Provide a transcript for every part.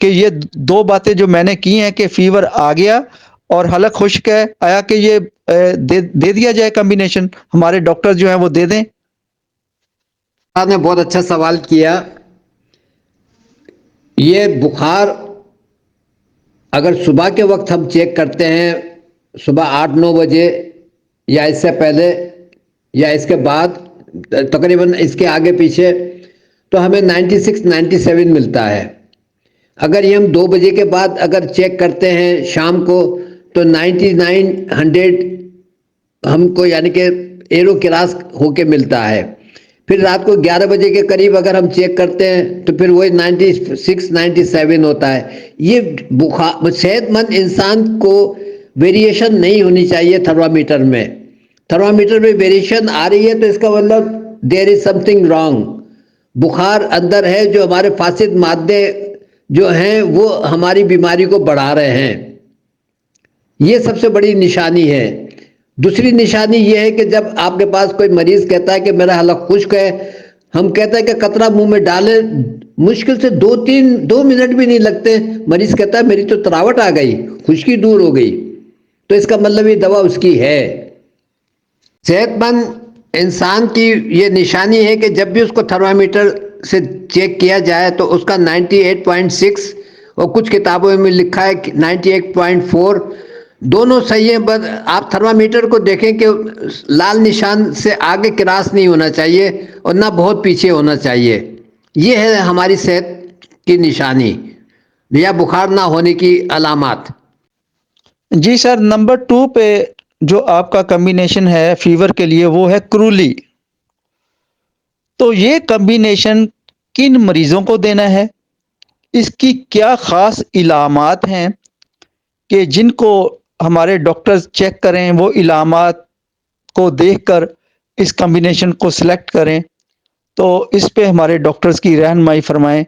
کہ یہ دو باتیں جو میں نے کی ہیں کہ فیور آ گیا اور حلق خشک ہے، آیا کہ یہ دے دیا جائے کمبینیشن، ہمارے ڈاکٹر جو ہیں وہ دے دیں؟ آپ نے بہت اچھا سوال کیا. یہ بخار اگر صبح کے وقت ہم چیک کرتے ہیں، صبح 8-9 بجے یا اس سے پہلے یا اس کے بعد، تقریباً اس کے آگے پیچھے، تو ہمیں 96-97 ملتا ہے. اگر یہ ہم 2 بجے کے بعد اگر چیک کرتے ہیں شام کو تو 99-100 ہم کو یعنی کہ ایرو کراس ہو کے ملتا ہے. پھر رات کو 11 بجے کے قریب اگر ہم چیک کرتے ہیں تو پھر وہی 96-97 ہوتا ہے. یہ بخار صحت مند انسان کو ویریشن نہیں ہونی چاہیے تھرمامیٹر میں. تھرمامیٹر میں ویریشن آ رہی ہے تو اس کا مطلب دیر از سم تھنگ رانگ. بخار اندر ہے، جو ہمارے فاسد مادے جو ہیں وہ ہماری بیماری کو بڑھا رہے ہیں. یہ سب سے بڑی نشانی ہے. دوسری نشانی یہ ہے کہ جب آپ کے پاس کوئی مریض کہتا ہے کہ میرا حلق خشک ہے، ہم کہتے ہیں کہ قطرہ منہ میں ڈالیں، مشکل سے 2 منٹ بھی نہیں لگتے، مریض کہتا ہے میری تو تراوٹ آ گئی، خشکی دور ہو گئی. تو اس کا مطلب یہ دوا اس کی ہے. صحت مند انسان کی یہ نشانی ہے کہ جب بھی اس کو تھرمامیٹر سے چیک کیا جائے تو اس کا 98.6 اور کچھ کتابوں میں لکھا ہے 98.4 دونوں صحیح ہیں. بس آپ تھرمامیٹر کو دیکھیں کہ لال نشان سے آگے کراس نہیں ہونا چاہیے اور نہ بہت پیچھے ہونا چاہیے. یہ ہے ہماری صحت کی نشانی یا بخار نہ ہونے کی علامات. جی سر، نمبر 2 پہ جو آپ کا کمبینیشن ہے فیور کے لیے وہ ہے کرولی. تو یہ کمبینیشن کن مریضوں کو دینا ہے؟ اس کی کیا خاص علامات ہیں کہ جن کو ہمارے ڈاکٹرز چیک کریں، وہ علامات کو دیکھ کر اس کمبینیشن کو سلیکٹ کریں؟ تو اس پہ ہمارے ڈاکٹرز کی رہنمائی فرمائیں.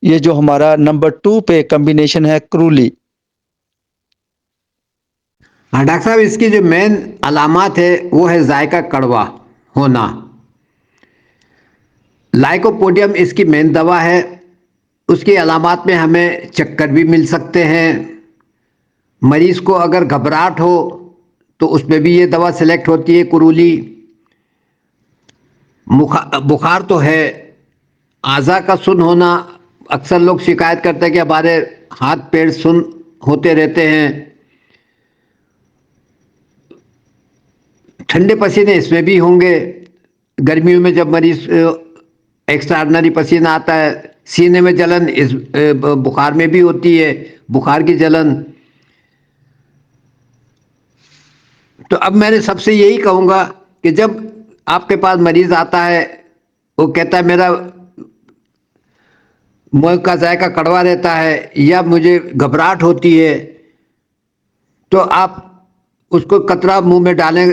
یہ جو ہمارا نمبر 2 پہ کمبینیشن ہے کرولی. ہاں ڈاکٹر صاحب، اس کی جو مین علامات ہے وہ ہے ذائقہ کڑوا ہونا. لائکوپوڈیم اس کی مین دوا ہے. اس کی علامات میں ہمیں چکر بھی مل سکتے ہیں. مریض کو اگر گھبراہٹ ہو تو اس میں بھی یہ دوا سلیکٹ ہوتی ہے کرولی. بخار تو ہے. اعضاء کا سن ہونا، اکثر لوگ شکایت کرتے ہیں کہ ہمارے ہاتھ پیر سن ہوتے رہتے ہیں. ٹھنڈے پسینے اس میں بھی ہوں گے. گرمیوں میں جب مریض ایکسٹراڈنری پسینہ آتا ہے، سینے میں جلن اس بخار میں بھی ہوتی ہے، بخار کی جلن. تو اب میں نے سب سے یہی کہوں گا کہ جب آپ کے پاس مریض آتا ہے، وہ کہتا ہے میرا منہ کا ذائقہ کڑوا رہتا ہے یا مجھے گھبراہٹ ہوتی ہے، تو آپ اس کو قطرہ منہ میں ڈالیں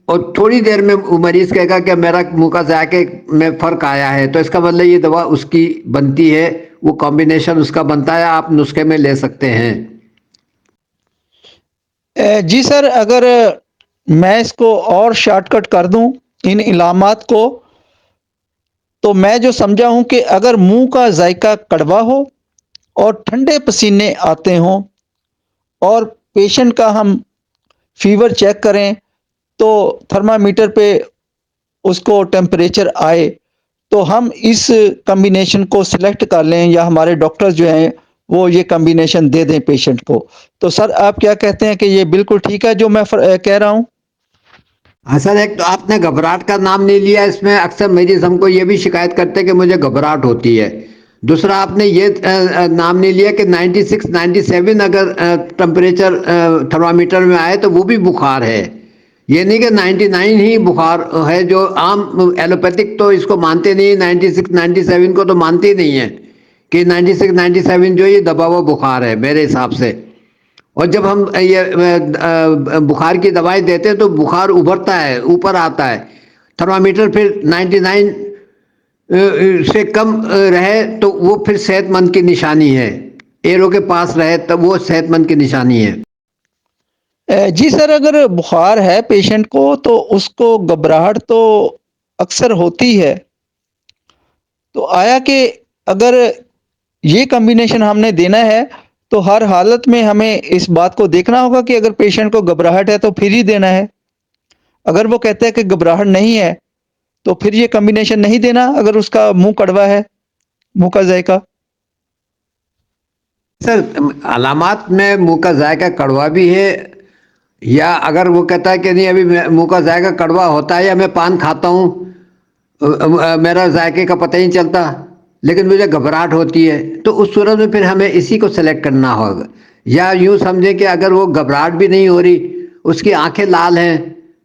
اور تھوڑی دیر میں مریض کہے گا کہ میرا منہ کا ذائقے میں فرق آیا ہے، تو اس کا مطلب یہ دوا اس کی بنتی ہے، وہ کمبینیشن اس کا بنتا ہے، آپ نسخے میں لے سکتے ہیں. جی سر، اگر میں اس کو اور شارٹ کٹ کر دوں ان علامات کو، تو میں جو سمجھا ہوں کہ اگر منہ کا ذائقہ کڑوا ہو اور ٹھنڈے پسینے آتے ہوں اور پیشنٹ کا ہم فیور چیک کریں تو تھرمامیٹر پہ اس کو ٹیمپریچر آئے، تو ہم اس کمبینیشن کو سلیکٹ کر لیں یا ہمارے ڈاکٹر جو ہیں وہ یہ کمبینیشن دے دیں پیشنٹ کو. تو سر آپ کیا کہتے ہیں کہ یہ بالکل ٹھیک ہے جو میں کہہ رہا ہوں؟ ہاں سر، ایک تو آپ نے گھبراہٹ کا نام نہیں لیا. اس میں اکثر مریض ہم کو یہ بھی شکایت کرتے کہ مجھے گھبراہٹ ہوتی ہے. دوسرا آپ نے یہ نام نہیں لیا کہ 96-97 اگر ٹمپریچر تھرمامیٹر میں آئے تو وہ بھی بخار ہے. یہ نہیں کہ 99 ہی بخار ہے، جو عام ایلوپیتھک تو اس کو مانتے نہیں، 96-97 کو تو مانتے نہیں ہیں کہ 96-97 جو یہ دبا ہوا بخار ہے میرے حساب سے. اور جب ہم یہ بخار کی دوائیں دیتے ہیں تو بخار ابھرتا ہے، اوپر آتا ہے. تھرمامیٹر پھر 99 سے کم رہے تو وہ پھر صحت مند کی نشانی ہے. ایرو کے پاس رہے تب وہ صحت مند کی نشانی ہے. جی سر، اگر بخار ہے پیشنٹ کو تو اس کو گھبراہٹ تو اکثر ہوتی ہے، تو آیا کہ اگر یہ کمبینیشن ہم نے دینا ہے تو ہر حالت میں ہمیں اس بات کو دیکھنا ہوگا کہ اگر پیشنٹ کو گھبراہٹ ہے تو پھر ہی دینا ہے. اگر وہ کہتا ہے کہ گھبراہٹ نہیں ہے تو پھر یہ کمبینیشن نہیں دینا اگر اس کا منہ کڑوا ہے, منہ کا ذائقہ. سر علامات میں منہ کا ذائقہ کڑوا بھی ہے, یا اگر وہ کہتا ہے کہ نہیں ابھی منہ کا ذائقہ کڑوا ہوتا ہے, یا میں پان کھاتا ہوں میرا ذائقے کا پتہ ہی نہیں چلتا لیکن مجھے گھبراہٹ ہوتی ہے, تو اس صورت میں پھر ہمیں اسی کو سلیکٹ کرنا ہوگا. یا یوں سمجھیں کہ اگر وہ گھبراہٹ بھی نہیں ہو رہی, اس کی آنکھیں لال ہیں,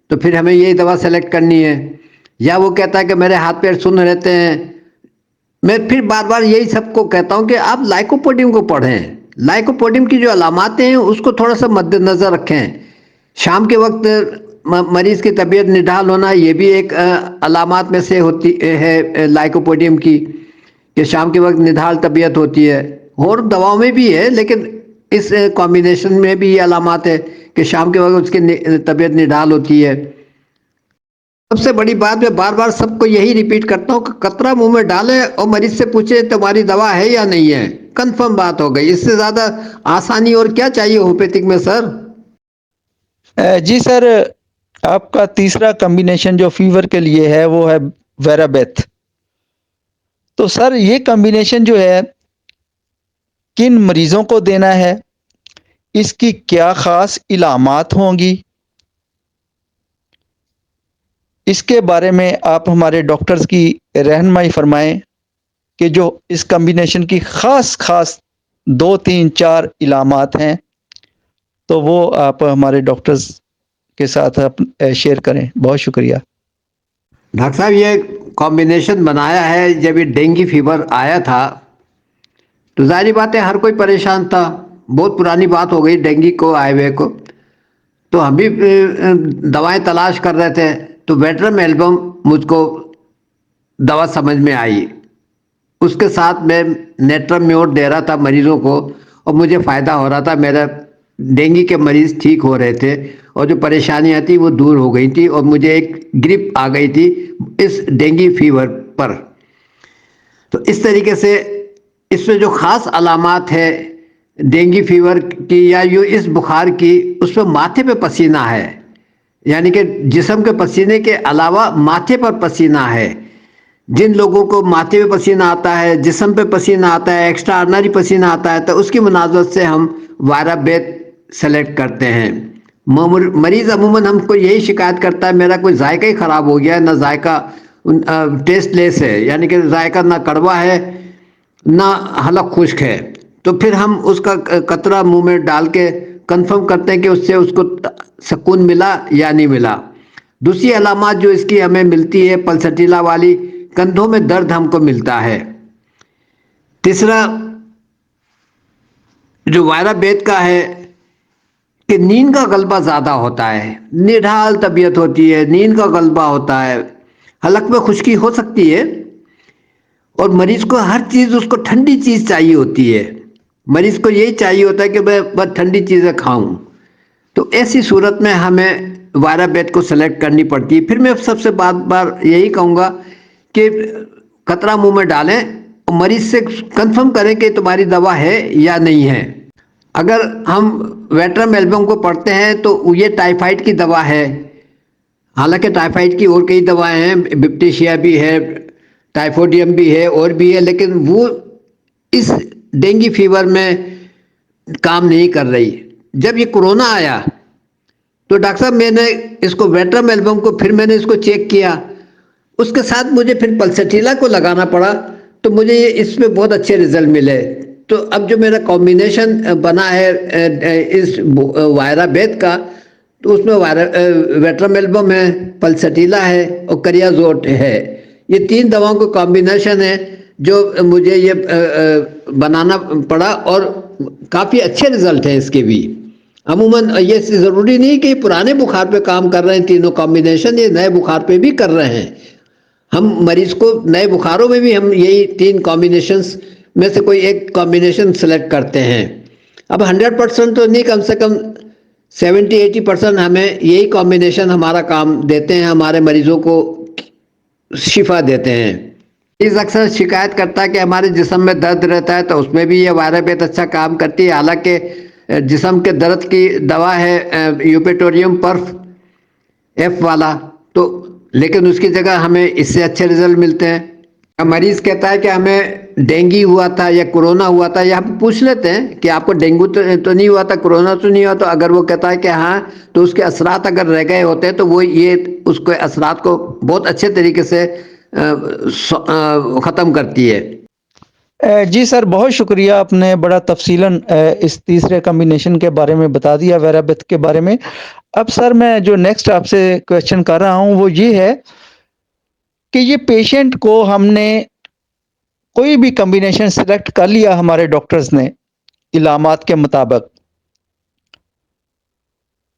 تو پھر ہمیں یہی دوا سلیکٹ کرنی ہے. یا وہ کہتا ہے کہ میرے ہاتھ پیر سن رہتے ہیں, میں پھر بار بار یہی سب کو کہتا ہوں کہ آپ لائکوپوڈیم کو پڑھیں. لائکوپوڈیم کی جو علامات ہیں اس کو تھوڑا سا مد نظر رکھیں. شام کے وقت مریض کی طبیعت نڈھال ہونا یہ بھی ایک علامات میں سے ہوتی ہے لائکوپوڈیم کی, کہ شام کے وقت نڈھال طبیعت ہوتی ہے. اور دواؤں میں بھی ہے لیکن اس کمبینیشن میں بھی یہ علامات ہے کہ شام کے وقت اس کی طبیعت نڈھال ہوتی ہے. سب سے بڑی بات میں بار بار سب کو یہی ریپیٹ کرتا ہوں کہ قطرہ منہ میں ڈالیں اور مریض سے پوچھیں تمہاری دوا ہے یا نہیں ہے, کنفرم بات ہو گئی. اس سے زیادہ آسانی اور کیا چاہیے ہومیوپیتھک میں سر؟ جی سر, آپ کا تیسرا کمبینیشن جو فیور کے لیے ہے وہ ہے ویرابیتھ. تو سر یہ کمبینیشن جو ہے کن مریضوں کو دینا ہے, اس کی کیا خاص علامات ہوں گی, اس کے بارے میں آپ ہمارے ڈاکٹرز کی رہنمائی فرمائیں کہ جو اس کمبینیشن کی خاص 2 3 4 علامات ہیں تو وہ آپ ہمارے ڈاکٹرز کے ساتھ شیئر کریں. بہت شکریہ. ڈاکٹر صاحب یہ کمبینیشن بنایا ہے جب یہ ڈینگی فیور آیا تھا تو ظاہری بات ہے ہر کوئی پریشان تھا, بہت پرانی بات ہو گئی ڈینگی کو آئے ہوئے کو, تو ہم بھی دوائیں تلاش کر رہے تھے. تو ویٹرم البم مجھ کو دوا سمجھ میں آئی, اس کے ساتھ میں نیٹرم میوٹ دے رہا تھا مریضوں کو اور مجھے فائدہ ہو رہا تھا. میرا ڈینگی کے مریض ٹھیک ہو رہے تھے اور جو پریشانیاں تھیں وہ دور ہو گئی تھی, اور مجھے ایک گرپ آ گئی تھی اس ڈینگی فیور پر. تو اس طریقے سے اس میں جو خاص علامات ہے ڈینگی فیور کی یا یوں اس بخار کی, اس میں ماتھے پہ پسینہ ہے, یعنی کہ جسم کے پسینے کے علاوہ ماتھے پر پسینہ ہے. جن لوگوں کو ماتھے پہ پسینہ آتا ہے, جسم پہ پسینہ آتا ہے, ایکسٹرا آرڈنری پسینہ آتا ہے, تو اس کی مناسبت سے ہم وائرابیت سلیکٹ کرتے ہیں. مریض عموماً ہم کو یہی شکایت کرتا ہے میرا کوئی ذائقہ ہی خراب ہو گیا ہے, نہ ذائقہ ٹیسٹ لیس ہے, یعنی کہ ذائقہ نہ کڑوا ہے نہ حلق خشک ہے. تو پھر ہم اس کا قطرہ منہ میں ڈال کے کنفرم کرتے ہیں کہ اس سے اس کو سکون ملا یا نہیں ملا. دوسری علامات جو اس کی ہمیں ملتی ہے پلسٹیلا والی, کندھوں میں درد ہم کو ملتا ہے. تیسرا جو وائرابیت کا ہے کہ نیند کا غلبہ زیادہ ہوتا ہے, نڈھال طبیعت ہوتی ہے, نیند کا غلبہ ہوتا ہے, حلق میں خشکی ہو سکتی ہے, اور مریض کو ہر چیز اس کو ٹھنڈی چیز چاہیے ہوتی ہے. مریض کو یہی چاہیے ہوتا ہے کہ میں بس ٹھنڈی چیزیں کھاؤں. تو ایسی صورت میں ہمیں وائرابیت کو سلیکٹ کرنی پڑتی ہے. پھر میں سب سے بار یہی کہوں گا کہ قطرہ منہ میں ڈالیں اور مریض سے کنفرم کریں کہ تمہاری دوا ہے یا نہیں ہے. اگر ہم ویٹرم البم کو پڑھتے ہیں تو یہ ٹائیفائڈ کی دوا ہے, حالانکہ ٹائیفائڈ کی اور کئی دوائیں ہیں, بپٹیشیا بھی ہے, ٹائیفوڈیم بھی ہے, اور بھی ہے, لیکن وہ اس ڈینگی فیور میں کام نہیں کر رہی. جب یہ کورونا آیا تو ڈاکٹر صاحب میں نے اس کو ویٹرم البم کو پھر میں نے اس کو چیک کیا, اس کے ساتھ مجھے پھر پلسٹیلا کو لگانا پڑا, تو مجھے یہ اس میں بہت اچھے رزلٹ ملے. تو اب جو میرا کمبینیشن بنا ہے اس وائرابیت کا, تو اس میں ویٹرم البم ہے, پلسٹیلا ہے اور کریازوٹ ہے. یہ 3 دواؤں کا کمبینیشن ہے جو مجھے یہ بنانا پڑا, اور کافی اچھے رزلٹ ہیں اس کے بھی. عموماً یہ ضروری نہیں کہ پرانے بخار پہ کام کر رہے ہیں تینوں کمبینیشن, یہ نئے بخار پہ بھی کر رہے ہیں. ہم مریض کو نئے بخاروں میں بھی ہم یہی 3 کمبینیشنز میں سے کوئی ایک کمبینیشن سلیکٹ کرتے ہیں. اب 100% تو نہیں, کم سے کم 70-80% ہمیں یہی کمبینیشن ہمارا کام دیتے ہیں, ہمارے مریضوں کو شفا دیتے ہیں. اس اکثر شکایت کرتا ہے کہ ہمارے جسم میں درد رہتا ہے، تو اس میں بھی یہ وائرابیت اچھا کام کرتی ہے، حالانکہ جسم کے درد کی دوا ہے یوپیٹوریم پرف ایف والا، تو لیکن اس کی جگہ ہمیں اس سے اچھے رزلٹ ملتے ہیں۔ مریض کہتا ہے کہ ہمیں ڈینگی ہوا تھا یا کورونا ہوا تھا، یا ہم پوچھ لیتے ہیں کہ آپ کو ڈینگو تو نہیں ہوا تھا، کورونا تو نہیں ہوا، تو اگر وہ کہتا ہے کہ ہاں، تو اس کے اثرات اگر رہ گئے ہوتے ہیں تو وہ یہ اس کے اثرات کو بہت اچھے طریقے سے ختم کرتی ہے۔ جی سر، بہت شکریہ، آپ نے بڑا تفصیلاً اس تیسرے کمبینیشن کے بارے میں بتا دیا، ویرابت کے بارے میں۔ اب سر میں جو نیکسٹ آپ سے کویشچن کر رہا ہوں وہ یہ ہے کہ یہ پیشنٹ کو ہم نے کوئی بھی کمبینیشن سلیکٹ کر لیا ہمارے ڈاکٹرز نے علامات کے مطابق،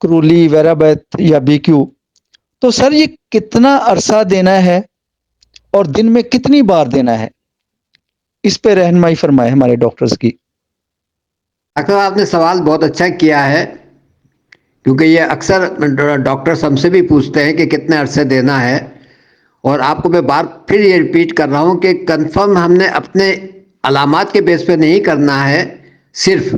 کرولی، ویرابت یا بی کیو، تو سر یہ کتنا عرصہ دینا ہے اور دن میں کتنی بار دینا ہے؟ اس پہ رہنمائی فرمائے ہمارے ڈاکٹرز کی۔ ڈاکٹر آپ نے سوال بہت اچھا کیا ہے، کیونکہ یہ اکثر ڈاکٹرز ہم سے بھی پوچھتے ہیں کہ کتنے عرصے دینا ہے، اور آپ کو میں بار پھر یہ ریپیٹ کر رہا ہوں کہ کنفرم ہم نے اپنے علامات کے بیس پہ نہیں کرنا ہے صرف،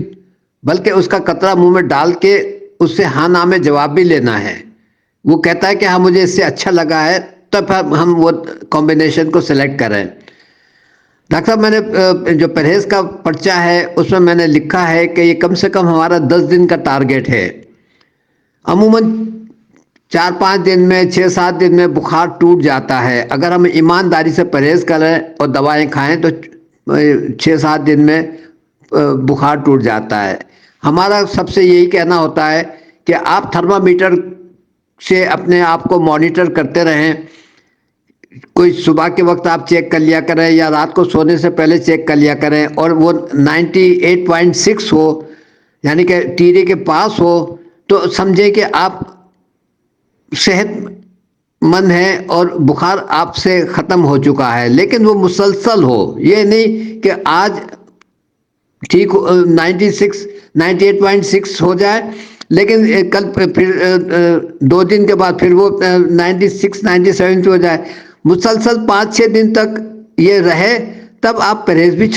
بلکہ اس کا قطرہ منہ میں ڈال کے اس سے ہاں نہ میں جواب بھی لینا ہے۔ وہ کہتا ہے کہ ہاں مجھے اس سے اچھا لگا ہے، تب ہم وہ کمبینیشن کو سلیکٹ کریں۔ ڈاکٹر صاحب، میں نے جو پرہیز کا پرچہ ہے اس میں نے لکھا ہے کہ یہ کم سے کم ہمارا 10 دن کا ٹارگیٹ ہے۔ عموماً 4-5 دن میں، 6-7 دن میں بخار ٹوٹ جاتا ہے، اگر ہم ایمانداری سے پرہیز کریں اور دوائیں کھائیں تو 6-7 دن میں بخار ٹوٹ جاتا ہے۔ ہمارا سب سے یہی کہنا ہوتا ہے کہ آپ تھرمامیٹر سے اپنے آپ کو مانیٹر کرتے رہیں، کوئی صبح کے وقت آپ چیک کر لیا کریں یا رات کو سونے سے پہلے چیک کر لیا کریں، اور وہ 98.6 ہو، یعنی کہ ٹیرے کے پاس ہو، تو سمجھیں کہ آپ صحت مند ہیں اور بخار آپ سے ختم ہو چکا ہے۔ لیکن وہ مسلسل ہو، یہ نہیں کہ آج ٹھیک 98.6 ہو جائے، لیکن کل پھر 2 دن کے بعد پھر وہ 96-97 پہ ہو جائے، مسلسل 5-6 دن تک یہ رہے، تب آپ پرہیز بھی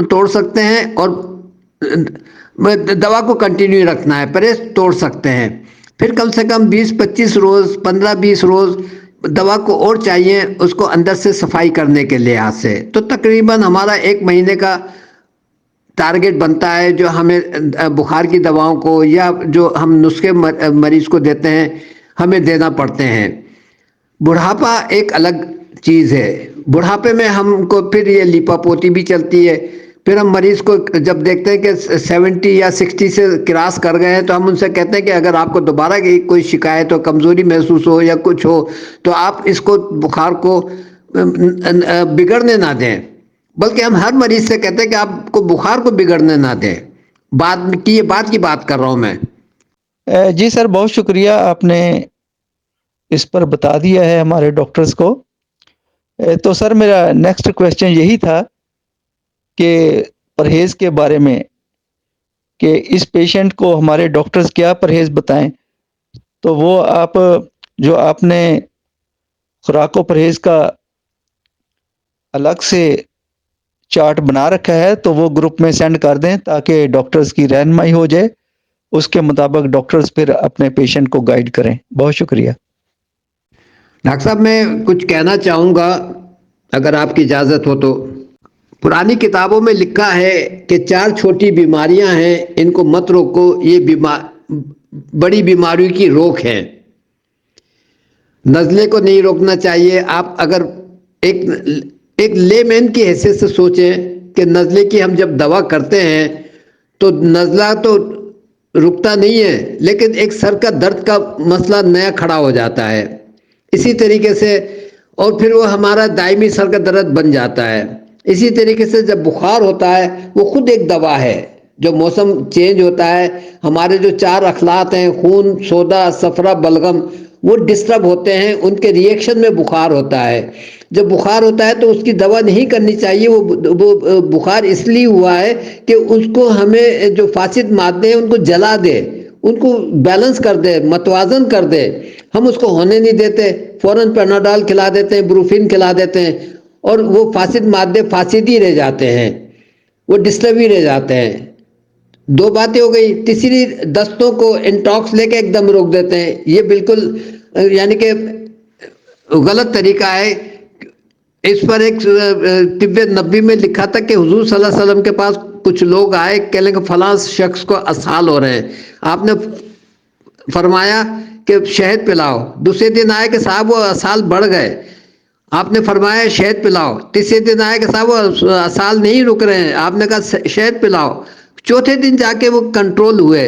توڑ سکتے ہیں، اور دوا کو کنٹینیو رکھنا ہے، پرہیز توڑ سکتے ہیں۔ پھر کم سے کم 20-25 روز، 15-20 روز دوا کو اور چاہیے، اس کو اندر سے صفائی کرنے کے لحاظ سے، تو تقریباً ہمارا 1 مہینے کا ٹارگیٹ بنتا ہے جو ہمیں بخار کی دواؤں کو یا جو ہم نسخے مریض کو دیتے ہیں ہمیں دینا پڑتے ہیں۔ بڑھاپا ایک الگ چیز ہے، بڑھاپے میں ہم کو پھر یہ لیپا پوتی بھی چلتی ہے، پھر ہم مریض کو جب دیکھتے ہیں کہ 70 یا 60 سے کراس کر گئے ہیں تو ہم ان سے کہتے ہیں کہ اگر آپ کو دوبارہ کوئی شکایت ہو، کمزوری محسوس ہو یا کچھ ہو، تو آپ اس کو بخار کو بگڑنے نہ دیں، بلکہ ہم ہر مریض سے کہتے ہیں کہ آپ کو بخار کو بگڑنے نہ دیں۔ بات کی بات کر رہا ہوں میں۔ جی سر، بہت شکریہ، آپ نے اس پر بتا دیا ہے ہمارے ڈاکٹرز کو۔ تو سر میرا نیکسٹ کویشچن یہی تھا کہ پرہیز کے بارے میں، کہ اس پیشنٹ کو ہمارے ڈاکٹرز کیا پرہیز بتائیں، تو وہ جو آپ نے خوراک و پرہیز کا الگ سے چارٹ بنا رکھا ہے تو وہ گروپ میں سینڈ کر دیں تاکہ ڈاکٹرز کی رہنمائی ہو جائے، اس کے مطابق ڈاکٹرز پھر اپنے پیشنٹ کو گائیڈ کریں۔ بہت شکریہ ڈاکٹر صاحب، میں کچھ کہنا چاہوں گا اگر آپ کی اجازت ہو تو۔ پرانی کتابوں میں لکھا ہے کہ 4 چھوٹی بیماریاں ہیں، ان کو مت روکو، یہ بڑی بیماریوں کی روک ہے۔ نزلے کو نہیں روکنا چاہیے۔ آپ اگر ایک لے مین کی حیثیت سے سوچیں کہ نزلے کی ہم جب دوا کرتے ہیں تو نزلہ تو رکتا نہیں ہے، لیکن ایک سر کا درد کا مسئلہ نیا کھڑا ہو جاتا ہے، اسی طریقے سے، اور پھر وہ ہمارا دائمی سر کا درد بن جاتا ہے۔ اسی طریقے سے جب بخار ہوتا ہے وہ خود ایک دوا ہے۔ جو موسم چینج ہوتا ہے، ہمارے جو 4 اخلاط ہیں، خون، سوڈا، صفرا، بلغم، وہ ڈسٹرب ہوتے ہیں، ان کے ریئیکشن میں بخار ہوتا ہے۔ جب بخار ہوتا ہے تو اس کی دوا نہیں کرنی چاہیے، وہ بخار اس لیے ہوا ہے کہ اس کو ہمیں جو فاسد مادے ہیں ان کو جلا دے، ان کو بیلنس کر دے، متوازن کر دے۔ ہم اس کو ہونے نہیں دیتے، فوراً پیناڈول کھلا دیتے ہیں، بروفین کھلا دیتے ہیں، اور وہ فاسد مادے فاسد ہی رہ جاتے ہیں، وہ ڈسٹرب ہی رہ جاتے ہیں۔ دو باتیں ہو گئی۔ تیسری، دستوں کو انٹاکس لے کے ایک دم روک دیتے ہیں، یہ بالکل یعنی کہ غلط طریقہ ہے۔ اس پر ایک طب نبوی میں لکھا تھا کہ حضور صلی اللہ علیہ وسلم کے پاس کچھ لوگ آئے، کہہ لیں کہ فلاں شخص کو اسہال ہو رہے ہیں، آپ نے فرمایا کہ شہد پلاؤ۔ دوسرے دن آئے کہ صاحب وہ اسہال بڑھ گئے، آپ نے فرمایا شہد پلاؤ۔ تیسرے دن آئے کہ صاحب وہ اسہال نہیں رک رہے ہیں، آپ نے کہا شہد پلاؤ۔ چوتھے دن جا کے وہ کنٹرول ہوئے۔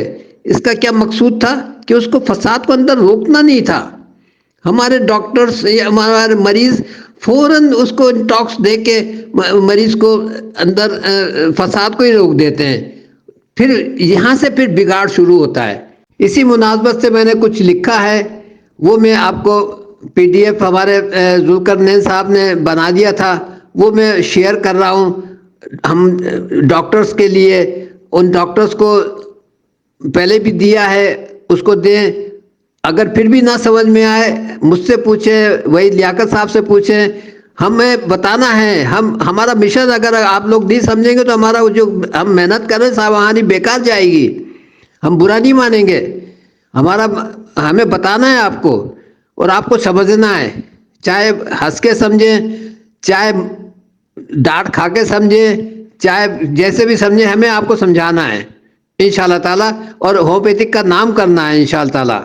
اس کا کیا مقصود تھا؟ کہ اس کو فساد کو اندر روکنا نہیں تھا۔ ہمارے ڈاکٹرز، ہمارے مریض فوراً اس کو انٹاکس دے کے مریض کو اندر فساد کو ہی روک دیتے ہیں، پھر یہاں سے پھر بگاڑ شروع ہوتا ہے۔ اسی مناسبت سے میں نے کچھ لکھا ہے، وہ میں آپ کو PDF ہمارے ذوالقرنین صاحب نے بنا دیا تھا، وہ میں شیئر کر رہا ہوں ہم ڈاکٹرز کے لیے۔ ان ڈاکٹرز کو پہلے بھی دیا ہے، اس کو دیں۔ اگر پھر بھی نہ سمجھ میں آئے مجھ سے پوچھیں، وہی لیاقت صاحب سے پوچھیں، ہمیں بتانا ہے۔ ہمارا مشن اگر آپ لوگ نہیں سمجھیں گے تو ہمارا جو ہم محنت کر رہے ہیں صاحب ہماری بیکار جائے گی، ہم برا نہیں مانیں گے۔ ہمیں بتانا ہے آپ کو، اور آپ کو سمجھنا ہے، چاہے ہنس کے سمجھیں، چاہے ڈانٹ کھا کے سمجھیں، چاہے جیسے بھی سمجھیں، ہمیں آپ کو سمجھانا ہے انشاءاللہ تعالیٰ، اور ہومیوپیتھک کا نام کرنا ہے انشاءاللہ تعالیٰ۔